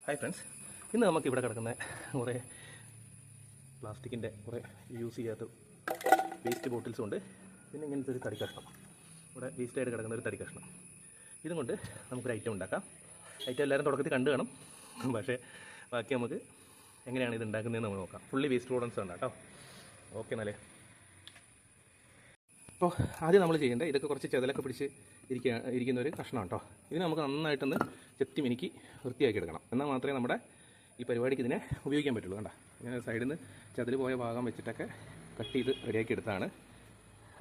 Hi friends, ഇന്ന് നമുക്ക് ഇവിടെ കിടക്കുന്ന കുറേ പ്ലാസ്റ്റിക്കിൻ്റെ കുറേ യൂസ് ചെയ്യാത്ത വേസ്റ്റ് ബോട്ടിൽസും ഉണ്ട്. പിന്നെ ഇങ്ങനത്തെ ഒരു തടി കഷ്ണം, ഇവിടെ വേസ്റ്റായിട്ട് കിടക്കുന്ന ഒരു തടി കഷ്ണം. ഇതും കൊണ്ട് നമുക്കൊരു ഐറ്റം ഉണ്ടാക്കാം. ഐറ്റം എല്ലാവരും തുടക്കത്തിൽ കണ്ടു കാണും, പക്ഷേ ബാക്കി നമുക്ക് എങ്ങനെയാണ് ഇത് ഉണ്ടാക്കുന്നതെന്ന് നമുക്ക് നോക്കാം. ഫുള്ളി വേസ്റ്റ് പ്രോഡക്ട്സ് ഉണ്ട് കേട്ടോ. ഓക്കെ എന്നാലേ. അപ്പോൾ ആദ്യം നമ്മൾ ചെയ്യേണ്ടത്, ഇതൊക്കെ കുറച്ച് ചെതലൊക്കെ പിടിച്ച് ഇരിക്കുന്ന ഒരു കഷ്ണമാണ് കേട്ടോ. ഇതിന് നമുക്ക് നന്നായിട്ടൊന്ന് ചെത്തി മിനുക്കി വൃത്തിയാക്കി എടുക്കണം. എന്നാൽ മാത്രമേ നമ്മുടെ ഈ പരിപാടിക്ക് ഇതിനെ ഉപയോഗിക്കാൻ പറ്റുള്ളൂ. കണ്ട, ഇങ്ങനെ സൈഡിൽ നിന്ന് ചതിൽ പോയ ഭാഗം വെച്ചിട്ടൊക്കെ കട്ട് ചെയ്ത് റെഡിയാക്കി എടുത്താണ്.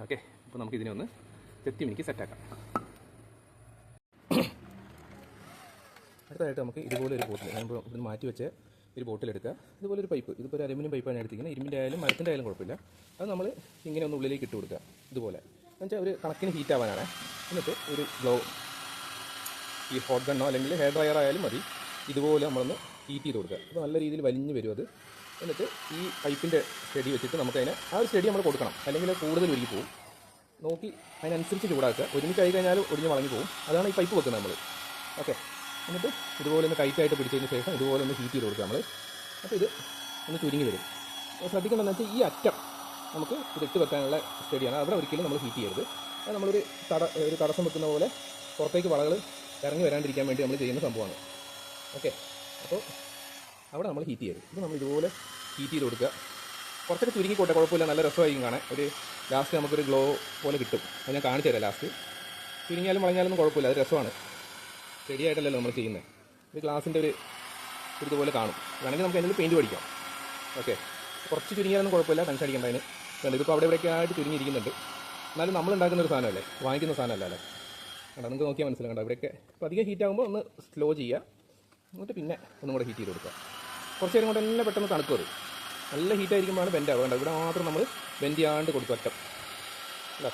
ഓക്കെ, അപ്പോൾ നമുക്കിതിനെ ഒന്ന് ചെത്തി മിനുക്കി സെറ്റാക്കാം. അടുത്തതായിട്ട് നമുക്ക് ഇതുപോലെ ഒരു ബോട്ടിൽ, ഞാനിപ്പോൾ ഇതിന് മാറ്റി വെച്ച് ഒരു ബോട്ടിലെടുക്കുക. ഇതുപോലെ ഒരു പൈപ്പ്, ഇതിപ്പോൾ ഒരു അലുമിനിയം പൈപ്പാണ് എടുത്തിരിക്കുന്നത്. ഇരുമ്പിൻ്റെ ആയാലും മരത്തിൻ്റെ ആയാലും കുഴപ്പമില്ല. അത് നമ്മൾ ഇങ്ങനെ ഒന്ന് ഉള്ളിലേക്ക് ഇട്ട് കൊടുക്കുക. ഇതുപോലെ എന്നുവെച്ചാൽ ഒരു കണക്കിന് ഹീറ്റ് ആവാനാണ്. എന്നിട്ട് ഒരു ഗ്ലോ, ഈ ഹോട്ട് ഗണ്ണോ അല്ലെങ്കിൽ ഹെയർ ഡ്രയർ ആയാലും മതി, ഇതുപോലെ നമ്മളൊന്ന് ഹീറ്റ് ചെയ്ത് കൊടുക്കുക. അപ്പോൾ നല്ല രീതിയിൽ വലിഞ്ഞ് വരും അത്. എന്നിട്ട് ഈ പൈപ്പിൻ്റെ സ്റ്റഡി വെച്ചിട്ട് നമുക്കതിനെ ആ ഒരു സ്റ്റഡി നമ്മൾ കൊടുക്കണം, അല്ലെങ്കിൽ കൂടുതൽ ഉരുകി പോകും. നോക്കി അതിനനുസരിച്ച് ചൂടാക്കുക. ഒരുമിച്ചായി കഴിഞ്ഞാൽ ഒടിഞ്ഞ് വളഞ്ഞ് പോകും. അതാണ് ഈ പൈപ്പ് വെക്കുന്നത് നമ്മൾ. ഓക്കെ, എന്നിട്ട് ഇതുപോലെ ഒന്ന് ടൈറ്റായിട്ട് പിടിച്ചതിന് ശേഷം ഇതുപോലെ ഒന്ന് ഹീറ്റ് ചെയ്ത് കൊടുക്കുക നമ്മൾ. അപ്പോൾ ഇത് ഒന്ന് ചുരുങ്ങി വരും. ശ്രദ്ധിക്കേണ്ടതെന്ന് വെച്ചാൽ ഈ അറ്റം നമുക്ക് ഇതിട്ട് വെക്കാനുള്ള സ്റ്റഡിയാണ്. അവിടെ ഒരിക്കലും നമ്മൾ ഹീറ്റ് ചെയ്യരുത്. അത് നമ്മളൊരു തടസ്സം വെക്കുന്ന പോലെ പുറത്തേക്ക് വളകൾ ഇറങ്ങി വരാണ്ടിരിക്കാൻ വേണ്ടി നമ്മൾ ചെയ്യുന്ന സംഭവമാണ്. ഓക്കെ, അപ്പോൾ അവിടെ നമ്മൾ ഹീറ്റ് ചെയ്യരുത്. ഇത് നമ്മൾ ഇതുപോലെ ഹീറ്റ് ചെയ്ത് കൊടുക്കുക. കുറച്ചൊക്കെ ചുരുങ്ങിക്കോട്ടെ, കുഴപ്പമില്ല, നല്ല രസമായിരിക്കും കാണാൻ. ഒരു ലാസ്റ്റ് നമുക്കൊരു ഗ്ലോ പോലെ കിട്ടും. അത് ഞാൻ കാണിച്ചു തരാം. ലാസ്റ്റ് ചുരുങ്ങിയാലും വളഞ്ഞാലൊന്നും കുഴപ്പമില്ല, അത് രസമാണ്. റെഡിയായിട്ടല്ലല്ലോ നമ്മൾ ചെയ്യുന്നത്. ഒരു ഗ്ലാസിൻ്റെ ഒരു ഇതുപോലെ കാണും. വേണമെങ്കിൽ നമുക്ക് അതിൽ പെയിൻറ്റ് പഠിക്കാം. ഓക്കെ, കുറച്ച് ചുരുങ്ങിയാലൊന്നും കുഴപ്പമില്ല, ടെൻഷൻ അടിക്കേണ്ട. അതിന് ഇതിപ്പോൾ അവിടെ ഇവിടെയൊക്കെ ആയിട്ട് ചുരുങ്ങിയിരിക്കുന്നുണ്ട്. എന്നാലും നമ്മൾ ഉണ്ടാക്കുന്ന ഒരു സാധനമല്ലേ, വാങ്ങിക്കുന്ന സാധനമല്ല അല്ലേ. കണ്ടോ, നിങ്ങൾക്ക് നോക്കിയാൽ മനസ്സിലാവും. കണ്ടോ, ഇവിടെയൊക്കെ ഇപ്പോൾ അധികം ഹീറ്റ് ആകുമ്പോൾ ഒന്ന് സ്ലോ ചെയ്യുക. എന്നിട്ട് പിന്നെ ഒന്നും കൂടെ ഹീറ്റ് ചെയ്ത് കൊടുക്കുക. കുറച്ച് നേരം കൊണ്ട് തന്നെ പെട്ടെന്ന് തണുക്കും. അത് നല്ല ഹീറ്റായിരിക്കുമ്പോഴാണ് ബെൻഡ് ആവുക. കണ്ടോ, ഇവിടെ മാത്രം നമ്മൾ ബെൻഡ് ചെയ്യാണ്ട് കൊടുത്തു അറ്റം. അല്ല,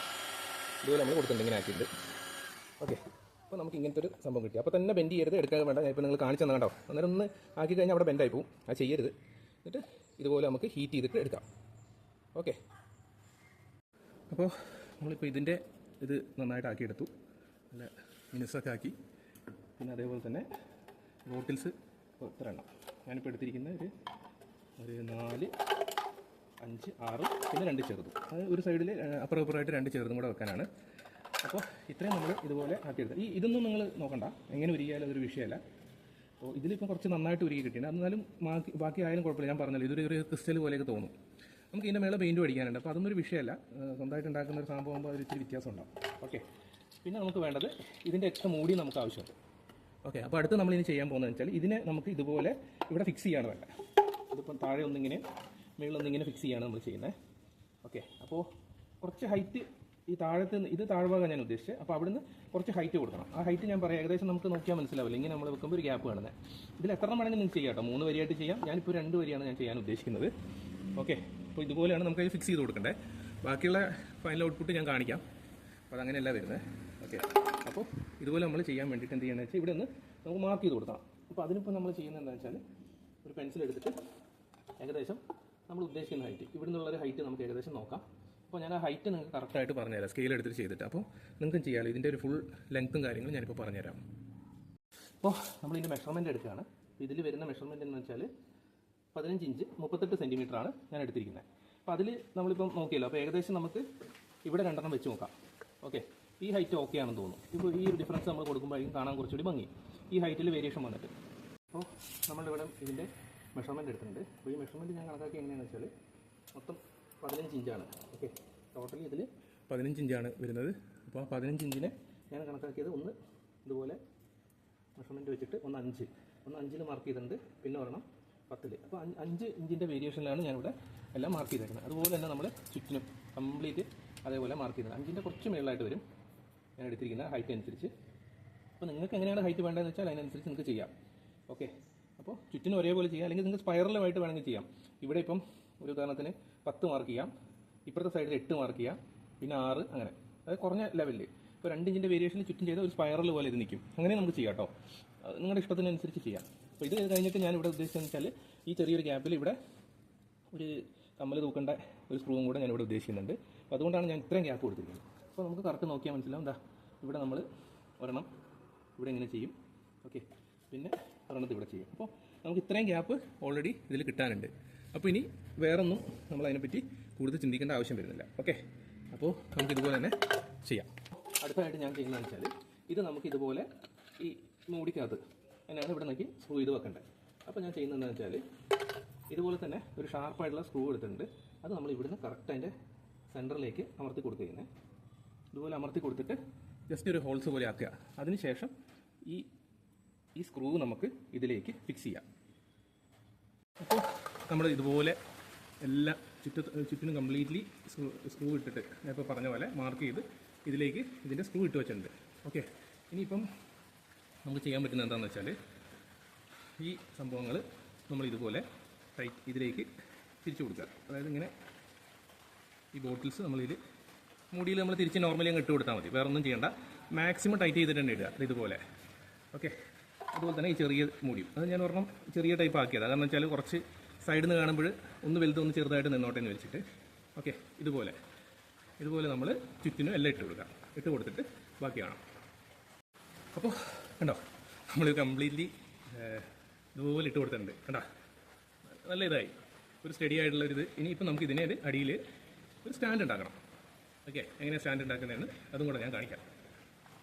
ഇതുപോലെ നമ്മൾ കൊടുത്തിട്ടുണ്ട്, ഇങ്ങനെ ആക്കിയിട്ടുണ്ട്. ഓക്കെ, അപ്പോൾ നമുക്ക് ഇങ്ങനത്തെ ഒരു സംഭവം കിട്ടി. അപ്പോൾ തന്നെ ബെൻഡ് ചെയ്യരുത്, എടുക്കാൻ വേണ്ട. ഞാൻ ഇപ്പോൾ നിങ്ങൾ കാണിച്ചു തന്നെ കണ്ടോ. അന്നേരം ഒന്ന് ആക്കി കഴിഞ്ഞാൽ അവിടെ ബെൻഡായി പോകും. അത് ചെയ്യരുത്. എന്നിട്ട് ഇതുപോലെ നമുക്ക് ഹീറ്റ് ചെയ്തിട്ട് എടുക്കാം. ഓക്കെ, അപ്പോൾ നമ്മളിപ്പോൾ ഇതിൻ്റെ ഇത് നന്നായിട്ട് ആക്കിയെടുത്തു. നല്ല മിനുസൊക്കെ ആക്കി. പിന്നെ അതേപോലെ തന്നെ ബോട്ടിൽസ് എത്ര എണ്ണം ഞാനിപ്പോൾ എടുത്തിരിക്കുന്ന ഒരു 4, 5, 6, പിന്നെ 2 ചെറുതും. അത് ഒരു സൈഡിൽ അപ്പുറമായിട്ട് 2 ചെറുതും കൂടെ വെക്കാനാണ്. അപ്പോൾ ഇത്രയും നമ്മൾ ഇതുപോലെ ആക്കിയെടുക്കുക. ഇതൊന്നും നിങ്ങൾ നോക്കണ്ട, എങ്ങനെ ഉരുകിയാലും അതൊരു വിഷയമല്ല. അപ്പോൾ ഇതിലിപ്പോൾ കുറച്ച് നന്നായിട്ട് ഉരുകി കിട്ടിയിട്ടുണ്ട്. എന്നാലും ബാക്കി ആയാലും കുഴപ്പമില്ല. ഞാൻ പറഞ്ഞല്ലോ, ഇതൊരു ക്രിസ്റ്റൽ പോലെയൊക്കെ തോന്നും. നമുക്ക് ഇതിൻ്റെ മേലെ പെയിൻറ്റ് പഠിക്കാനുണ്ട്. അപ്പോൾ അതൊന്നും ഒരു വിഷയമല്ല. സ്വന്തമായിട്ട് ഉണ്ടാക്കുന്ന ഒരു സംഭവം ആകുമ്പോൾ ഒരു ഇത്തിരി വ്യത്യാസം ഉണ്ടാവും. ഓക്കെ, പിന്നെ നമുക്ക് വേണ്ടത് ഇതിൻ്റെ എക്സ്ട്രാ മൂടി നമുക്ക് ആവശ്യമുണ്ട്. ഓക്കെ, അപ്പോൾ അടുത്ത് നമ്മളിനി ചെയ്യാൻ പോകുന്നത് വെച്ചാൽ ഇതിനെ നമുക്ക് ഇതുപോലെ ഇവിടെ ഫിക്സ് ചെയ്യാണ് വേണ്ടത്. ഇതിപ്പം താഴെ ഒന്നിങ്ങനെ മുകളിലൊന്നിങ്ങനെ ഫിക്സ് ചെയ്യാണ് നമ്മൾ ചെയ്യുന്നത്. ഓക്കെ, അപ്പോൾ കുറച്ച് ഹൈറ്റ് ഈ താഴത്ത് ഇത് താഴ്ഭാഗം ഞാൻ ഉദ്ദേശിച്ചത്. അപ്പോൾ അവിടുന്ന് കുറച്ച് ഹൈറ്റ് കൊടുക്കണം. ആ ഹൈറ്റ് ഞാൻ പറയാം, ഏകദേശം നമുക്ക് നോക്കിയാൽ മനസ്സിലാവില്ല. ഇങ്ങനെ നമ്മൾ വെക്കുമ്പോൾ ഒരു ഗ്യാപ്പ് കാണുന്നത്. ഇതിൽ എത്ര വേണമെങ്കിൽ നിങ്ങൾക്ക് ചെയ്യാം കേട്ടോ. 3 വരിയായിട്ട് ചെയ്യാം. ഞാനിപ്പോൾ 2 വരിയാണ് ഞാൻ ചെയ്യാൻ ഉദ്ദേശിക്കുന്നത്. ഓക്കെ, അപ്പോൾ ഇതുപോലെയാണ് നമുക്ക് അത് ഫിക്സ് ചെയ്ത് കൊടുക്കേണ്ടത്. ബാക്കിയുള്ള ഫൈനൽ ഔട്ട്പുട്ട് ഞാൻ കാണിക്കാം. അപ്പോൾ അതങ്ങനെയല്ല വരുന്നത്. ഓക്കെ, അപ്പോൾ ഇതുപോലെ നമ്മൾ ചെയ്യാൻ വേണ്ടിയിട്ട് എന്ത് ചെയ്യണമെന്ന് വെച്ചാൽ ഇവിടെ നിന്ന് നമുക്ക് മാർക്ക് ചെയ്ത് കൊടുക്കണം. അപ്പോൾ അതിനിപ്പോൾ നമ്മൾ ചെയ്യുന്നത് എന്താണെന്ന് വെച്ചാൽ ഒരു പെൻസിൽ എടുത്തിട്ട് ഏകദേശം നമ്മൾ ഉദ്ദേശിക്കുന്ന ഹൈറ്റ്, ഇവിടെ നിന്നുള്ളൊരു ഹൈറ്റ് നമുക്ക് ഏകദേശം നോക്കാം. അപ്പോൾ ഞാൻ ആ ഹൈറ്റ് നിങ്ങൾക്ക് കറക്റ്റായിട്ട് പറഞ്ഞുതരാം, സ്കെയിൽ എടുത്തിട്ട് ചെയ്തിട്ട്. അപ്പോൾ നിങ്ങൾക്കും ചെയ്യാമല്ലോ. ഇതിൻ്റെ ഒരു ഫുൾ ലെങ്ത്തും കാര്യങ്ങളും ഞാനിപ്പോൾ പറഞ്ഞുതരാം. അപ്പോൾ നമ്മളിതിൻ്റെ മെഷർമെൻറ്റ് എടുക്കുകയാണ്. ഇതിൽ വരുന്ന മെഷർമെൻറ്റ് എന്ന് വെച്ചാൽ 15 ഇഞ്ച് 38 സെൻറ്റിമീറ്ററാണ് ഞാൻ എടുത്തിരിക്കുന്നത്. അപ്പോൾ അതിൽ നമ്മളിപ്പം നോക്കിയല്ലോ. അപ്പോൾ ഏകദേശം നമുക്ക് ഇവിടെ 2 എണ്ണം വെച്ച് നോക്കാം. ഓക്കെ, ഈ ഹൈറ്റ് ഓക്കെ ആണെന്ന് തോന്നുന്നു. ഇപ്പോൾ ഈ ഒരു ഡിഫറൻസ് നമ്മൾ കൊടുക്കുമ്പോഴേക്കും കാണാൻ കുറച്ചുകൂടി ഭംഗി, ഈ ഹൈറ്റിൽ വേരിയേഷൻ വന്നിട്ട്. അപ്പോൾ നമ്മളിവിടെ ഇതിൻ്റെ മെഷർമെൻറ്റ് എടുത്തിട്ടുണ്ട്. അപ്പോൾ ഈ മെഷർമെൻറ്റ് ഞാൻ കണക്കാക്കി എങ്ങനെയാണെന്ന് വെച്ചാൽ മൊത്തം 15 ഇഞ്ചാണ്. ഓക്കെ, ടോട്ടലി ഇതിൽ 15 ഇഞ്ചാണ് വരുന്നത്. അപ്പോൾ ആ 15 ഇഞ്ചിനെ ഞാൻ കണക്കാക്കിയത് ഒന്ന് ഇതുപോലെ മെഷർമെൻറ്റ് വെച്ചിട്ട് ഒന്ന് 5 മാർക്ക് ചെയ്തിട്ടുണ്ട്. പിന്നെ ഒരെണ്ണം 10. അപ്പോൾ 5 ഇഞ്ചിൻ്റെ വേരിയേഷനിലാണ് ഞാനിവിടെ എല്ലാം മാർക്ക് ചെയ്തേക്കുന്നത്. അതുപോലെ തന്നെ നമ്മൾ ചുറ്റിനും കംപ്ലീറ്റ് അതേപോലെ മാർക്ക് ചെയ്യുന്നത് 5ൻ്റെ കുറച്ച് മുകളിലായിട്ട് വരും ഞാൻ എടുത്തിരിക്കുന്ന ഹൈറ്റ് അനുസരിച്ച്. അപ്പോൾ നിങ്ങൾക്ക് എങ്ങനെയാണ് ഹൈറ്റ് വേണ്ടതെന്ന് വെച്ചാൽ അതിനനുസരിച്ച് നിങ്ങൾക്ക് ചെയ്യാം. ഓക്കെ, അപ്പോൾ ചുറ്റിനും ഒരേപോലെ ചെയ്യാം, അല്ലെങ്കിൽ നിങ്ങൾക്ക് സ്പൈറലുമായിട്ട് വേണമെങ്കിൽ ചെയ്യാം. ഇവിടെ ഇപ്പം ഒരു ഉദാഹരണത്തിന് 10 മാർക്ക് ചെയ്യാം, ഇപ്പുറത്തെ സൈഡിൽ 8 മാർക്ക് ചെയ്യാം, പിന്നെ 6, അങ്ങനെ. അത് കുറഞ്ഞ ലെവലിൽ ഇപ്പോൾ 2 ഇഞ്ചിൻ്റെ വേരിയേഷനിൽ ചുറ്റും ചെയ്ത ഒരു സ്പൈറൽ പോലെ ഇത് നിൽക്കും. അങ്ങനെ നമുക്ക് ചെയ്യാം കേട്ടോ, നിങ്ങളുടെ ഇഷ്ടത്തിനനുസരിച്ച് ചെയ്യാം. അപ്പോൾ ഇത് കഴിഞ്ഞിട്ട് ഞാൻ ഇവിടെ ഉദ്ദേശിച്ചതെന്ന് വെച്ചാൽ ഈ ചെറിയൊരു ഗ്യാപ്പിൽ ഇവിടെ ഒരു കമ്മൽ തൂക്കേണ്ട ഒരു സ്ക്രൂവും കൂടെ ഞാനിവിടെ ഉദ്ദേശിക്കുന്നുണ്ട്. അപ്പോൾ അതുകൊണ്ടാണ് ഞാൻ ഇത്രയും ഗ്യാപ്പ് കൊടുത്തിരിക്കുന്നത്. അപ്പോൾ നമുക്ക് കറക്റ്റ് നോക്കിയാൽ മനസ്സിലാവും. ഇവിടെ നമ്മൾ ഒരെണ്ണം ഇവിടെ ഇങ്ങനെ ചെയ്യും. ഓക്കെ, പിന്നെ ഒരെണ്ണത്തിൽ ഇവിടെ ചെയ്യും. അപ്പോൾ നമുക്ക് ഇത്രയും ഗ്യാപ്പ് ഓൾറെഡി ഇതിൽ കിട്ടാനുണ്ട്. അപ്പോൾ ഇനി വേറൊന്നും നമ്മൾ അതിനെപ്പറ്റി കൂടുതൽ ചിന്തിക്കേണ്ട ആവശ്യം വരുന്നില്ല. ഓക്കെ, അപ്പോൾ നമുക്ക് ഇതുപോലെ തന്നെ ചെയ്യാം. അടുത്തതായിട്ട് ഞാൻ ചെയ്യുന്നതെന്ന് വെച്ചാൽ ഇത് നമുക്ക് ഇതുപോലെ ഈ മൂടിക്കകത്ത് തന്നെയാണ് ഇവിടെ നോക്കി സ്ക്രൂ ചെയ്ത് വെക്കേണ്ടത്. അപ്പോൾ ഞാൻ ചെയ്യുന്നതെന്ന് വെച്ചാൽ ഇതുപോലെ തന്നെ ഒരു ഷാർപ്പായിട്ടുള്ള സ്ക്രൂ എടുത്തിട്ടുണ്ട്. അത് നമ്മൾ ഇവിടുന്ന് കറക്റ്റ് അതിൻ്റെ സെൻറ്ററിലേക്ക് അമർത്തി കൊടുക്കുകയാണ്. ഇതുപോലെ അമർത്തി കൊടുത്തിട്ട് ജസ്റ്റ് ഒരു ഹോൾസ് പോലെ ആക്കുക. അതിനുശേഷം ഈ സ്ക്രൂ നമുക്ക് ഇതിലേക്ക് ഫിക്സ് ചെയ്യാം. അപ്പോൾ നമ്മൾ ഇതുപോലെ എല്ലാ ചുറ്റിനും കംപ്ലീറ്റ്ലി സ്ക്രൂ ഇട്ടിട്ട് ഞാൻ ഇപ്പോൾ പറഞ്ഞ പോലെ മാർക്ക് ചെയ്ത് ഇതിലേക്ക് ഇതിൻ്റെ സ്ക്രൂ ഇട്ട് വെച്ചിട്ടുണ്ട്. ഓക്കെ, ഇനിയിപ്പം നമുക്ക് ചെയ്യാൻ പറ്റുന്നത് എന്താണെന്ന് വെച്ചാൽ ഈ സംഭവങ്ങൾ നമ്മൾ ഇതുപോലെ ഇതിലേക്ക് തിരിച്ചു കൊടുക്കുക. അതായത് ഇങ്ങനെ ഈ ബോട്ടിൽസ് നമ്മളിതിൽ മുടിയിൽ നമ്മൾ തിരിച്ച് നോർമലി അങ്ങ് ഇട്ട് കൊടുത്താൽ മതി, വേറെ ഒന്നും ചെയ്യേണ്ട. മാക്സിമം ടൈറ്റ് ചെയ്തിട്ട് തന്നെ ഇടുക ഇതുപോലെ. ഓക്കെ, അതുപോലെ തന്നെ ഈ ചെറിയ മൂടിയും അത് ഞാൻ ഒരെണ്ണം ചെറിയ ടൈപ്പ് ആക്കിയത്. കാരണം വെച്ചാൽ കുറച്ച് സൈഡിൽ നിന്ന് കാണുമ്പോൾ ഒന്ന് വലുത് ഒന്ന് ചെറുതായിട്ട് നിന്നോട്ടെ എന്ന് വെച്ചിട്ട്. ഓക്കെ, ഇതുപോലെ നമ്മൾ ചുറ്റിനും എല്ലാം ഇട്ട് കൊടുത്തിട്ട് ബാക്കി കാണാം. അപ്പോൾ കണ്ടോ, നമ്മൾ കംപ്ലീറ്റ്ലി ഇതുപോലെ ഇട്ട് കൊടുത്തിട്ടുണ്ട്. കണ്ടോ, നല്ല ഇതായി ഒരു സ്റ്റഡി ആയിട്ടുള്ളൊരിത്. ഇനിയിപ്പോൾ നമുക്ക് ഇതിനെ അടിയിൽ ഒരു സ്റ്റാൻഡ് ഉണ്ടാക്കണം. ഓക്കെ, എങ്ങനെയാണ് സ്റ്റാൻഡ് ഉണ്ടാക്കുന്നതെന്ന് അതും കൂടെ ഞാൻ കാണിക്കാം.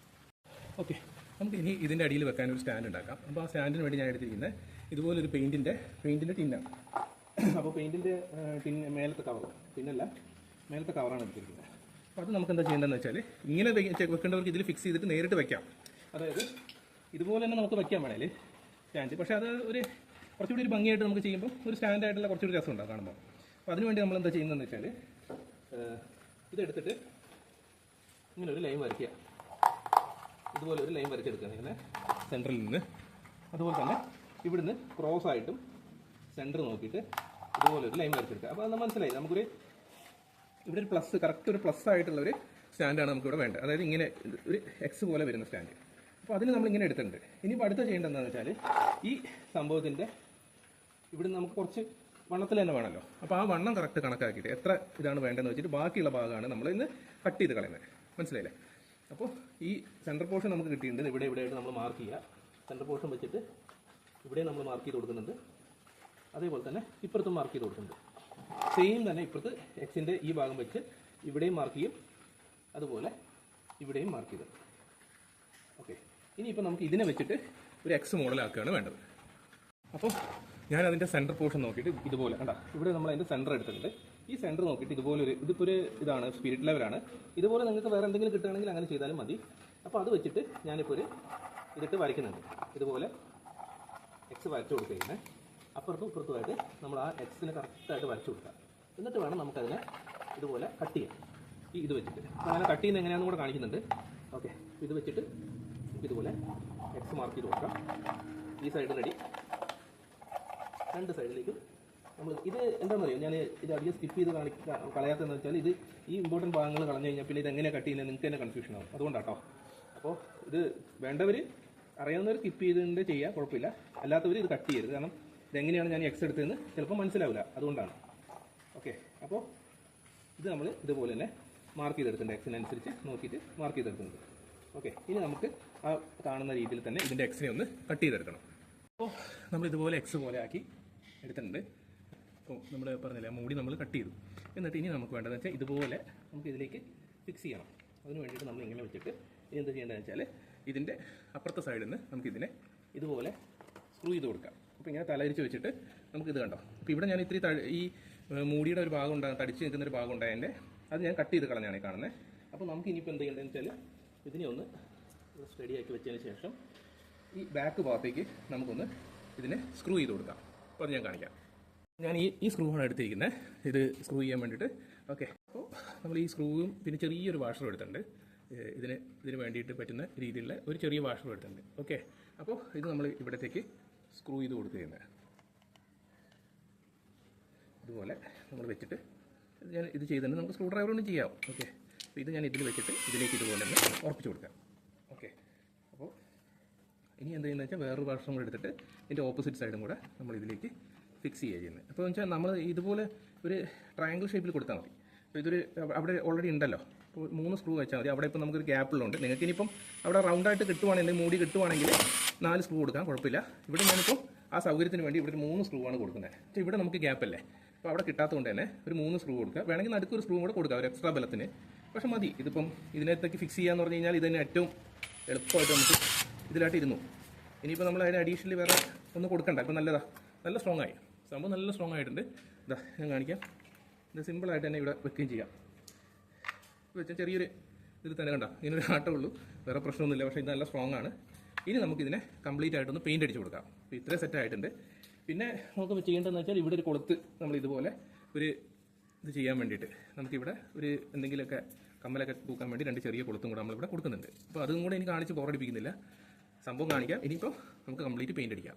ഓക്കെ, നമുക്ക് ഇനി ഇതിൻ്റെ അടിയിൽ വെക്കാനൊരു സ്റ്റാൻഡ് ഉണ്ടാക്കാം. അപ്പോൾ ആ സ്റ്റാൻഡിന് വേണ്ടി ഞാൻ എടുത്തിരിക്കുന്നത് ഇതുപോലൊരു പെയിൻറ്റിൻ്റെ ടിന്നാണ്. അപ്പോൾ പെയിൻറ്റിൻ്റെ മേലത്തെ കവറാണ് എടുത്തിരിക്കുന്നത്. അപ്പോൾ അത് നമുക്ക് എന്താ ചെയ്യേണ്ടതെന്ന് വെച്ചാൽ ഇങ്ങനെ വെക്കേണ്ടവർക്ക് ഇതിൽ ഫിക്സ് ചെയ്തിട്ട് നേരിട്ട് വെക്കാം. അതായത് ഇതുപോലെ തന്നെ നമുക്ക് വെക്കാൻ വേണേൽ സ്റ്റാൻഡ്. പക്ഷേ അത് കുറച്ചുകൂടി ഒരു ഭംഗിയായിട്ട് നമുക്ക് ചെയ്യുമ്പോൾ ഒരു സ്റ്റാൻഡായിട്ടുള്ള കുറച്ചുകൂടി രസം ഉണ്ടാകും കാണുമ്പോൾ. അപ്പോൾ അതിനുവേണ്ടി നമ്മൾ എന്താ ചെയ്യുന്നതെന്ന് വെച്ചാൽ ഇതെടുത്തിട്ട് ഇങ്ങനെ ഒരു ലൈൻ വരയ്ക്കുക. ഇതുപോലെ ഒരു ലൈൻ വരച്ചെടുക്കുക ഇങ്ങനെ സെൻറ്ററിൽ നിന്ന്. അതുപോലെ തന്നെ ഇവിടുന്ന് ക്രോസ് ആയിട്ടും സെൻറ്റർ നോക്കിയിട്ട് ഇതുപോലെ ഒരു ലൈൻ വരച്ചെടുക്കുക. അപ്പോൾ അത് മനസ്സിലായി, നമുക്കൊരു ഇവിടെ ഒരു പ്ലസ്, കറക്റ്റ് ഒരു പ്ലസ് ആയിട്ടുള്ള ഒരു സ്റ്റാൻഡാണ് നമുക്കിവിടെ വേണ്ടത്. അതായത് ഇങ്ങനെ ഒരു എക്സ് പോലെ വരുന്ന സ്റ്റാൻഡ്. അപ്പോൾ അതിന് നമ്മളിങ്ങനെ എടുത്തിട്ടുണ്ട്. ഇനിയിപ്പോൾ അടുത്ത ചെയ്യേണ്ടത് എന്താണെന്ന് വെച്ചാൽ ഈ സംഭവത്തിൻ്റെ ഇവിടുന്ന് നമുക്ക് കുറച്ച് വണ്ണത്തിൽ തന്നെ വേണമല്ലോ. അപ്പോൾ ആ വണ്ണം കറക്റ്റ് കണക്കാക്കിയിട്ട് എത്ര ഇതാണ് വേണ്ടതെന്ന് വെച്ചിട്ട് ബാക്കിയുള്ള ഭാഗമാണ് നമ്മൾ ഇന്ന് കട്ട് ചെയ്ത് കളയുന്നത്. മനസ്സിലായില്ലേ? അപ്പോൾ ഈ സെൻറ്റർ പോർഷൻ നമുക്ക് കിട്ടിയിട്ടുണ്ട്. ഇവിടെ ആയിട്ട് നമ്മൾ മാർക്ക് ചെയ്യുക. സെൻറ്റർ പോർഷൻ വെച്ചിട്ട് ഇവിടെ നമ്മൾ മാർക്ക് ചെയ്ത് കൊടുക്കുന്നുണ്ട്. അതേപോലെ തന്നെ ഇപ്പുറത്തും മാർക്ക് ചെയ്ത് കൊടുക്കുന്നുണ്ട്. സെയിം തന്നെ ഇപ്പുറത്ത് എക്സിൻ്റെ ഈ ഭാഗം വെച്ച് ഇവിടെയും മാർക്ക് ചെയ്യും, അതുപോലെ ഇവിടെയും മാർക്ക് ചെയ്ത്. ഓക്കെ, ഇനിയിപ്പോൾ നമുക്ക് ഇതിനെ വെച്ചിട്ട് ഒരു എക്സ് മോഡലാക്കുകയാണ് വേണ്ടത്. അപ്പോൾ ഞാൻ അതിൻ്റെ സെൻറ്റർ പോർഷൻ നോക്കിയിട്ട് ഇതുപോലെ കണ്ടാ, ഇവിടെ നമ്മൾ അതിൻ്റെ സെൻറ്റർ എടുത്തിട്ടുണ്ട്. ഈ സെൻറ്റർ നോക്കിയിട്ട് ഇതുപോലെ ഇതിപ്പോൾ ഒരു ഇതാണ്, സ്പിരിറ്റ് ലെവലാണ്. ഇതുപോലെ നിങ്ങൾക്ക് വേറെ എന്തെങ്കിലും കിട്ടുകയാണെങ്കിൽ അങ്ങനെ ചെയ്താലും മതി. അപ്പോൾ അത് വെച്ചിട്ട് ഞാനിപ്പോൾ ഇതിട്ട് വരയ്ക്കുന്നുണ്ട്. ഇതുപോലെ എക്സ് വരച്ചു കൊടുക്കുകയാണ്. അപ്പുറത്തും ഇപ്പുറത്തുമായിട്ട് നമ്മൾ ആ എക്സിനെ കറക്റ്റായിട്ട് വരച്ചു കൊടുക്കുക. എന്നിട്ട് വേണം നമുക്കതിനെ ഇതുപോലെ കട്ട് ചെയ്യാം. ഇത് വെച്ചിട്ട് അങ്ങനെ കട്ട് ചെയ്യുന്നത് എങ്ങനെയാണെന്ന് കൂടെ കാണിക്കുന്നുണ്ട്. ഓക്കെ, ഇത് വെച്ചിട്ട് ഇതുപോലെ എക്സ് മാർക്ക് ചെയ്ത് കൊടുക്കാം. ഈ സൈഡ് റെഡി. രണ്ട് സൈഡിലേക്കും നമ്മൾ ഇത് എന്താണെന്നറിയോ, ഞാൻ ഇത് അധികം സ്കിപ്പ് ചെയ്ത് കളയാത്തതെന്ന് വെച്ചാൽ ഇത് ഈ ഇമ്പോർട്ടൻറ്റ് ഭാഗങ്ങൾ കളഞ്ഞു കഴിഞ്ഞാൽ പിന്നെ ഇത് എങ്ങനെ കട്ട് ചെയ്യുന്നത് നിങ്ങൾക്ക് തന്നെ കൺഫ്യൂഷൻ ആവും. അതുകൊണ്ടാട്ടോ. അപ്പോൾ ഇത് വേണ്ടവർ അറിയാവുന്നവർ സ്കിപ്പ് ചെയ്തുകൊണ്ട് ചെയ്യുക, കുഴപ്പമില്ല. അല്ലാത്തവർ ഇത് കട്ട് ചെയ്യരുത്. കാരണം ഇതെങ്ങനെയാണ് ഞാൻ എക്സ് എടുത്തതെന്ന് ചിലപ്പോൾ മനസ്സിലാവില്ല, അതുകൊണ്ടാണ്. ഓക്കെ, അപ്പോൾ ഇത് നമ്മൾ ഇതുപോലെ തന്നെ മാർക്ക് ചെയ്തെടുക്കുന്നുണ്ട്. എക്സിനനുസരിച്ച് നോക്കിയിട്ട് മാർക്ക് ചെയ്തെടുക്കുന്നുണ്ട്. ഓക്കെ, ഇനി നമുക്ക് ആ കാണുന്ന രീതിയിൽ തന്നെ ഇതിൻ്റെ എക്സിനെ ഒന്ന് കട്ട് ചെയ്തെടുക്കണം. അപ്പോൾ നമ്മൾ ഇതുപോലെ എക്സ് പോലെ ആക്കി എടുത്തിട്ടുണ്ട്. അപ്പോൾ നമ്മൾ പറഞ്ഞില്ലേ, മൂടി നമ്മൾ കട്ട് ചെയ്തു. എന്നിട്ട് ഇനി നമുക്ക് വേണ്ടതെന്ന് വെച്ചാൽ ഇതുപോലെ നമുക്ക് ഇതിലേക്ക് ഫിക്സ് ചെയ്യണം. അതിന് വേണ്ടിയിട്ട് നമ്മൾ ഇങ്ങനെ വെച്ചിട്ട് ഇനി എന്താ ചെയ്യേണ്ടതെന്ന് വെച്ചാൽ ഇതിൻ്റെ അപ്പുറത്തെ സൈഡിൽ നിന്ന് നമുക്കിതിനെ ഇതുപോലെ സ്ക്രൂ ചെയ്ത് കൊടുക്കാം. അപ്പോൾ ഇങ്ങനെ തലയിരിച്ച് വെച്ചിട്ട് നമുക്കിത് കണ്ടോ. അപ്പോൾ ഇവിടെ ഞാൻ ഇത്തിരി ഈ മൂടിയുടെ ഒരു ഭാഗം തടിച്ച് നിൽക്കുന്നൊരു ഭാഗം ഉണ്ടായതിൻ്റെ അത് ഞാൻ കട്ട് ചെയ്ത് കളഞ്ഞാണ് കാണുന്നത്. അപ്പോൾ നമുക്ക് ഇനിയിപ്പോൾ എന്ത് ചെയ്യേണ്ടതെന്ന് വെച്ചാൽ ഇതിനെ ഒന്ന് സ്റ്റഡിയാക്കി വെച്ചതിന് ശേഷം ഈ ബാക്ക് ഭാഗത്തേക്ക് നമുക്കൊന്ന് ഇതിനെ സ്ക്രൂ ചെയ്ത് കൊടുക്കാം. അപ്പോൾ അത് ഞാൻ കാണിക്കാം. ഞാൻ ഈ സ്ക്രൂ ആണ് എടുത്തിരിക്കുന്നത്, ഇത് സ്ക്രൂ ചെയ്യാൻ വേണ്ടിയിട്ട്. ഓക്കെ, അപ്പോൾ നമ്മൾ ഈ സ്ക്രൂവും പിന്നെ ചെറിയൊരു വാഷറും എടുത്തിട്ടുണ്ട്. ഇതിന് വേണ്ടിയിട്ട് പറ്റുന്ന രീതിയിലുള്ള ഒരു ചെറിയ വാഷറും എടുത്തിട്ടുണ്ട്. ഓക്കെ, അപ്പോൾ ഇത് നമ്മൾ ഇവിടത്തേക്ക് സ്ക്രൂ ചെയ്ത് കൊടുക്കുകയാണ്. ഇതുപോലെ നമ്മൾ വെച്ചിട്ട് ഞാൻ ഇത് ചെയ്തിട്ട് നമുക്ക് സ്ക്രൂ ഡ്രൈവർ കൊണ്ട് ചെയ്യാം. ഓക്കെ, അപ്പോൾ ഇത് ഞാൻ ഇതിൽ വെച്ചിട്ട് ഇതിലേക്ക് ഇതുപോലെ തന്നെ ഉറപ്പിച്ച് കൊടുക്കാം. ഓക്കെ, അപ്പോൾ ഇനി എന്താ ചെയ്യുന്നത് വെച്ചാൽ വേറൊരു വാഷറും കൂടെ എടുത്തിട്ട് ഇതിൻ്റെ ഓപ്പോസിറ്റ് സൈഡും കൂടെ നമ്മൾ ഇതിലേക്ക് ഫിക്സ് ചെയ്യുക ചെയ്യുന്നത്. അപ്പോൾ എന്ന് വെച്ചാൽ നമ്മൾ ഇതുപോലെ ഒരു ട്രയാങ്കിൾ ഷേപ്പിൽ കൊടുത്താൽ മതി. അപ്പോൾ ഇതൊരു അവിടെ ഓൾറെഡി ഉണ്ടല്ലോ. 3 സ്ക്രൂ വെച്ചാൽ മതി. അവിടെ ഇപ്പോൾ നമുക്കൊരു ഗ്യാപ്പുള്ളതുണ്ട്. നിങ്ങൾക്ക് ഇനിയിപ്പം അവിടെ റൗണ്ടായിട്ട് കിട്ടുവാണെങ്കിൽ മൂടി കിട്ടുവാണെങ്കിൽ 4 സ്ക്രൂ കൊടുക്കാം, കുഴപ്പമില്ല. ഇവിടെ ഞാനിപ്പോൾ ആ സൗകര്യത്തിന് വേണ്ടി ഇവിടെ ഒരു 3 സ്ക്രൂ ആണ് കൊടുക്കുന്നത്. പക്ഷേ ഇവിടെ നമുക്ക് ഗ്യാപ്പല്ലേ, അപ്പോൾ അവിടെ കിട്ടാത്തതുകൊണ്ട് തന്നെ ഒരു 3 സ്ക്രൂ കൊടുക്കുക. വേണമെങ്കിൽ നടുക്കൊരു സ്ക്രൂ കൂടെ കൊടുക്കുക, ഒരു എക്സ്ട്രാ ബലത്തിന്. പക്ഷേ മതി. ഇതിപ്പം ഇതിനകത്തേക്ക് ഫിക്സ് ചെയ്യാന്ന് പറഞ്ഞു കഴിഞ്ഞാൽ ഇതിന് ഏറ്റവും എളുപ്പമായിട്ട് നമുക്ക് ഇതിലായിട്ട് ഇരുന്നു. ഇനിയിപ്പോൾ നമ്മൾ അതിന് അഡീഷണലി വേറെ ഒന്നും കൊടുക്കണ്ട. ഇപ്പം നല്ല സ്ട്രോങ് ആയി, സംഭവം നല്ല സ്ട്രോങ് ആയിട്ടുണ്ട്. ഇതാ ഞാൻ കാണിക്കാം. ഇത് സിമ്പിളായിട്ട് തന്നെ ഇവിടെ വെക്കുകയും ചെയ്യാം. വെച്ചാൽ ചെറിയൊരു ഇതിൽ തന്നെ കണ്ട ഇങ്ങനൊരു ആട്ടേ ഉള്ളൂ, വേറെ പ്രശ്നമൊന്നുമില്ല. പക്ഷേ ഇത് നല്ല സ്ട്രോങ് ആണ്. ഇനി നമുക്കിതിനെ കംപ്ലീറ്റ് ആയിട്ടൊന്ന് പെയിൻറ്റ് അടിച്ച് കൊടുക്കാം. അപ്പോൾ ഇത്രയും സെറ്റ് ആയിട്ടുണ്ട്. പിന്നെ നമുക്ക് ചെയ്യേണ്ടതെന്ന് വെച്ചാൽ ഇവിടെ ഒരു കൊളുത്ത് നമ്മൾ ഇതുപോലെ ഒരു ഇത് ചെയ്യാൻ വേണ്ടിയിട്ട് നമുക്കിവിടെ ഒരു എന്തെങ്കിലുമൊക്കെ കമ്മലൊക്കെ തൂക്കാൻ വേണ്ടി 2 ചെറിയ കൊളുത്തും കൂടെ നമ്മളിവിടെ കൊടുക്കുന്നുണ്ട്. അപ്പോൾ അതും കൂടെ എനിക്ക് കാണിച്ച് ബോറടിപ്പിക്കുന്നില്ല, സംഭവം കാണിക്കാം. ഇനിയിപ്പോൾ നമുക്ക് കംപ്ലീറ്റ് പെയിൻറ്റ് അടിക്കാം.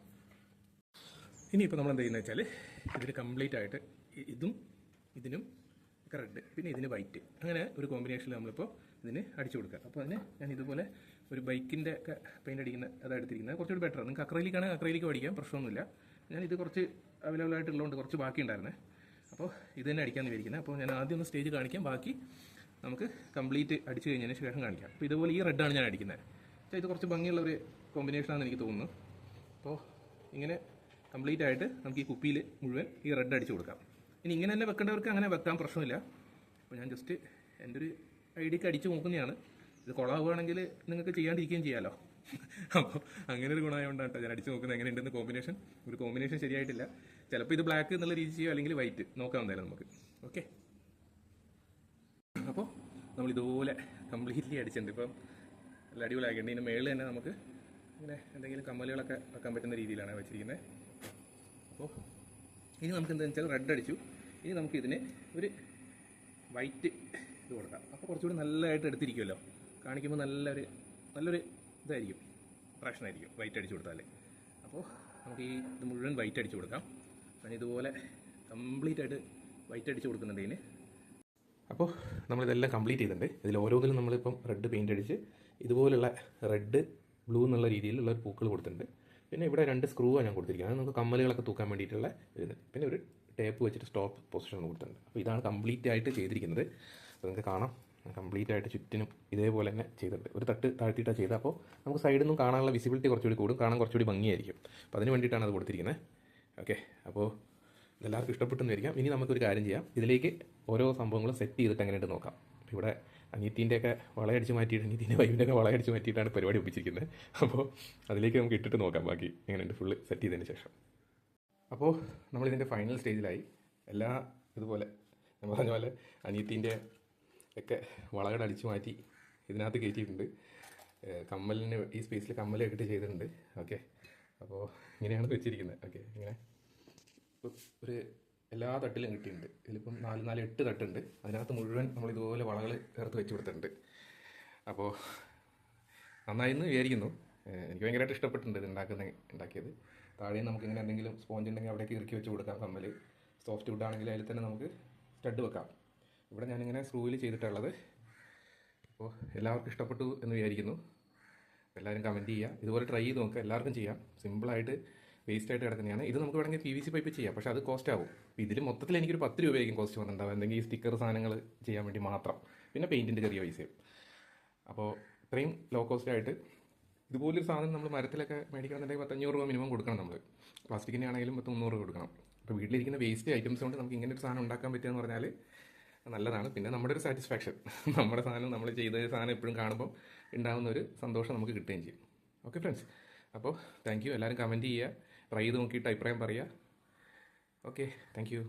ഇനിയിപ്പോൾ നമ്മൾ എന്ത് ചെയ്യുന്നത് വെച്ചാൽ ഇതിന് കംപ്ലീറ്റ് ആയിട്ട് ഇതിനും ഒക്കെ റെഡ്, പിന്നെ ഇതിന് വൈറ്റ്, അങ്ങനെ ഒരു കോമ്പിനേഷനിൽ നമ്മളിപ്പോൾ ഇതിന് അടിച്ചു കൊടുക്കുക. അപ്പോൾ അതിന് ഞാൻ ഇതുപോലെ ഒരു ബൈക്കിൻ്റെ ഒക്കെ പെയിൻറ്റ് അടിക്കുന്ന അതാണ് എടുത്തിരിക്കുന്നത്. കുറച്ചുകൂടി ബെറ്റർ. നിങ്ങൾക്ക് അക്രൈലിക്കാണെങ്കിൽ അക്രൈലിക്ക് അടിക്കാം, പ്രശ്നമൊന്നുമില്ല. ഞാനിത് കുറച്ച് അവൈലബിൾ ആയിട്ടുള്ളതുകൊണ്ട് കുറച്ച് ബാക്കി ഉണ്ടായിരുന്നേ, അപ്പോൾ ഇത് തന്നെ അടിക്കാമെന്ന് വിചാരിക്കുന്നത്. അപ്പോൾ ഞാൻ ആദ്യം ഒന്ന് സ്റ്റേജ് കാണിക്കാം, ബാക്കി നമുക്ക് കംപ്ലീറ്റ് അടിച്ചു കഴിഞ്ഞതിന് ശേഷം കാണിക്കാം. അപ്പോൾ ഇതുപോലെ ഈ റെഡാണ് ഞാൻ അടിക്കുന്നത്. പക്ഷേ ഇത് കുറച്ച് ഭംഗിയുള്ള ഒരു കോമ്പിനേഷനാണെന്ന് എനിക്ക് തോന്നുന്നു. അപ്പോൾ ഇങ്ങനെ കംപ്ലീറ്റ് ആയിട്ട് നമുക്ക് ഈ കുപ്പിയിൽ മുഴുവൻ ഈ റെഡ് അടിച്ചു കൊടുക്കാം. ഇനി ഇങ്ങനെ തന്നെ വെക്കേണ്ടവർക്ക് അങ്ങനെ വെക്കാൻ പ്രശ്നമില്ല. അപ്പോൾ ഞാൻ ജസ്റ്റ് എൻ്റെ ഒരു ഐഡിയക്ക് അടിച്ച് നോക്കുന്നതാണ്. ഇത് കൊളാവുകയാണെങ്കിൽ നിങ്ങൾക്ക് ചെയ്യാണ്ടിരിക്കുകയും ചെയ്യാമല്ലോ. അപ്പോൾ അങ്ങനെ ഒരു ഗുണമായതുകൊണ്ടാണ് ഞാൻ അടിച്ച് നോക്കുന്നത് എങ്ങനെയുണ്ടെന്ന് കോമ്പിനേഷൻ. ഒരു കോമ്പിനേഷൻ ശരിയായിട്ടില്ല. ചിലപ്പോൾ ഇത് ബ്ലാക്ക് എന്നുള്ള രീതി ചെയ്യോ, അല്ലെങ്കിൽ വൈറ്റ് നോക്കാം എന്തായാലും നമുക്ക്. ഓക്കെ, അപ്പോൾ നമ്മൾ ഇതുപോലെ കംപ്ലീറ്റ്ലി അടിച്ചിട്ടുണ്ട്. ഇപ്പം നല്ല അടിപൊളിയാക്കിയിട്ടുണ്ട്. ഇതിന് മേളിൽ തന്നെ നമുക്ക് ഇങ്ങനെ എന്തെങ്കിലും കമ്മലുകളൊക്കെ വെക്കാൻ പറ്റുന്ന രീതിയിലാണ് വെച്ചിരിക്കുന്നത്. അപ്പോൾ ഇനി നമുക്ക് എന്താണെന്ന് വെച്ചാൽ റെഡ് അടിച്ചു. ഇനി നമുക്ക് ഇതിന് ഒരു വൈറ്റ് ഇത് കൊടുക്കാം. അപ്പോൾ കുറച്ചുകൂടി നല്ലതായിട്ട് എടുത്തിരിക്കുമല്ലോ, കാണിക്കുമ്പോൾ നല്ലൊരു ഇതായിരിക്കും, പ്രശ്നമായിരിക്കും വൈറ്റ് അടിച്ചു കൊടുത്താൽ. അപ്പോൾ നമുക്ക് ഈ ഇത് മുഴുവൻ വൈറ്റ് അടിച്ചു കൊടുക്കാം. ഞാൻ ഇതുപോലെ കംപ്ലീറ്റ് ആയിട്ട് വൈറ്റ് അടിച്ച് കൊടുക്കുന്നുണ്ട് ഇതിന്. അപ്പോൾ നമ്മളിതെല്ലാം കംപ്ലീറ്റ് ചെയ്തിട്ടുണ്ട്. ഇതിൽ ഓരോന്നിലും നമ്മളിപ്പം റെഡ് പെയിൻ്റ് അടിച്ച് ഇതുപോലുള്ള റെഡ് ബ്ലൂ എന്നുള്ള രീതിയിലുള്ള ഒരു പൂക്കൾ കൊടുത്തിട്ടുണ്ട്. പിന്നെ ഇവിടെ 2 സ്ക്രൂ ഞാൻ കൊടുത്തിരിക്കുന്നത്, നമുക്ക് കമ്മലുകളൊക്കെ തൂക്കാൻ വേണ്ടിയിട്ടുള്ള ഇത്. പിന്നെ ഒരു ടേപ്പ് വെച്ചിട്ട് സ്റ്റോപ്പ് പൊസിഷൻ കൊടുത്തിട്ടുണ്ട്. അപ്പോൾ ഇതാണ് കംപ്ലീറ്റ് ആയിട്ട് ചെയ്തിരിക്കുന്നത്. അപ്പോൾ നിങ്ങൾക്ക് കാണാം, കംപ്ലീറ്റ് ആയിട്ട് ചുറ്റിനും ഇതേപോലെ തന്നെ ചെയ്തിട്ടുണ്ട്. ഒരു തട്ട് താഴ്ത്തിയിട്ടാണ് ചെയ്തത്. അപ്പോൾ നമുക്ക് സൈഡിൽ നിന്നും കാണാനുള്ള വിസിബിലിറ്റി കുറച്ചുകൂടി കൂടും, കാണാൻ കുറച്ചുകൂടി ഭംഗിയായിരിക്കും. അപ്പോൾ അതിന് വേണ്ടിയിട്ടാണ് അത് കൊടുത്തിരിക്കുന്നത്. ഓക്കെ, അപ്പോൾ എല്ലാവർക്കും ഇഷ്ടപ്പെട്ടെന്ന് വരിക്കാം. ഇനി നമുക്കൊരു കാര്യം ചെയ്യാം, ഇതിലേക്ക് ഓരോ സംഭവങ്ങളും സെറ്റ് ചെയ്തിട്ട് എങ്ങനെയുണ്ട് നോക്കാം. ഇവിടെ അനിയത്തിൻ്റെയൊക്കെ വളയടിച്ച് മാറ്റിയിട്ട് അനിയത്തിൻ്റെ വൈഫിൻ്റെയൊക്കെ വളയടിച്ച് മാറ്റിയിട്ടാണ് പരിപാടി ഒപ്പിച്ചിരിക്കുന്നത്. അപ്പോൾ അതിലേക്ക് നമുക്ക് ഇട്ടിട്ട് നോക്കാം ബാക്കി എങ്ങനെയുണ്ട് ഫുള്ള് സെറ്റ് ചെയ്തതിന് ശേഷം. അപ്പോൾ നമ്മളിതിൻ്റെ ഫൈനൽ സ്റ്റേജിലായി. എല്ലാ ഇതുപോലെ ഞാൻ പറഞ്ഞ പോലെ അനിയത്തിൻ്റെ ഒക്കെ വളകൾ അടിച്ചു മാറ്റി ഇതിനകത്ത് കയറ്റിയിട്ടുണ്ട്. കമ്മലിന് ഈ സ്പേസിൽ കമ്മലൊക്കെ ഇട്ട് ചെയ്തിട്ടുണ്ട്. ഓക്കെ, അപ്പോൾ ഇങ്ങനെയാണ് വെച്ചിരിക്കുന്നത്. ഓക്കെ, ഇങ്ങനെ ഒരു എല്ലാ തട്ടിലും കിട്ടിയിട്ടുണ്ട്. ഇതിലിപ്പം 8 തട്ടുണ്ട്. അതിനകത്ത് മുഴുവൻ നമ്മളിതുപോലെ വളകൾ ചേർത്ത് വെച്ച് കൊടുത്തിട്ടുണ്ട്. അപ്പോൾ നന്നായിന്ന് വിചാരിക്കുന്നു. എനിക്ക് ഭയങ്കരമായിട്ട് ഇഷ്ടപ്പെട്ടിട്ടുണ്ട് ഇത് ഉണ്ടാക്കിയത്. താഴെ നമുക്കിങ്ങനെ എന്തെങ്കിലും സ്പോഞ്ച് ഉണ്ടെങ്കിൽ അവിടേക്ക് ഇറക്കി വെച്ച് കൊടുക്കാം. കമ്മൽ സോഫ്റ്റ് വുഡ് ആണെങ്കിൽ അതിൽ തന്നെ നമുക്ക് സ്റ്റഡ് വെക്കാം. ഇവിടെ ഞാനിങ്ങനെ സ്ക്രൂവിൽ ചെയ്തിട്ടുള്ളത്. അപ്പോൾ എല്ലാവർക്കും ഇഷ്ടപ്പെട്ടു എന്ന് വിചാരിക്കുന്നു. എല്ലാവരും കമൻറ്റ് ചെയ്യുക, ഇതുപോലെ ട്രൈ ചെയ്ത് നോക്കുക. എല്ലാവർക്കും ചെയ്യാം, സിമ്പിളായിട്ട് വേസ്റ്റായിട്ട് കിടക്കുന്നതാണ്. ഇത് നമുക്ക് വേണമെങ്കിൽ PVC പൈപ്പ് ചെയ്യാം, പക്ഷേ അത് കോസ്റ്റ് ആവും. ഇതിൽ മൊത്തത്തിൽ എനിക്കൊരു 10 രൂപയായിരിക്കും കോസ്റ്റ് വന്നിട്ടുണ്ടാവും, എന്തെങ്കിലും ഈ സ്റ്റിക്കർ സാധനങ്ങൾ ചെയ്യാൻ വേണ്ടി മാത്രം. പിന്നെ പെയിൻറ്റിൻ്റെ ചെറിയ പൈസയും. അപ്പോൾ ഇത്രയും ലോ കോസ്റ്റായിട്ട് ഇതുപോലൊരു സാധനം നമ്മൾ മരത്തിലൊക്കെ മേടിക്കണമെന്നുണ്ടെങ്കിൽ 500 രൂപ മിനിമം കൊടുക്കണം നമ്മൾ. പ്ലാസ്റ്റിക്കിൻ്റെ ആണെങ്കിലും 300 രൂപ കൊടുക്കണം. അപ്പോൾ വീട്ടിലിരിക്കുന്ന വേസ്റ്റ് ഐറ്റംസ് കൊണ്ട് നമുക്ക് ഇങ്ങനെ ഒരു സാധനം ഉണ്ടാക്കാൻ പറ്റുക എന്ന് പറഞ്ഞാൽ നല്ലതാണ്. പിന്നെ നമ്മുടെ ഒരു സാറ്റിസ്ഫാക്ഷൻ, നമ്മുടെ സാധനം നമ്മൾ ചെയ്ത സാധനം എപ്പോഴും കാണുമ്പോൾ ഉണ്ടാകുന്ന ഒരു സന്തോഷം നമുക്ക് കിട്ടുകയും ചെയ്യും. ഓക്കെ ഫ്രണ്ട്സ്, അപ്പോൾ താങ്ക് യു. എല്ലാവരും കമൻറ്റ് ചെയ്യുക, ട്രൈ ചെയ്ത് നോക്കിയിട്ട് അഭിപ്രായം പറയുക. Okay, thank you.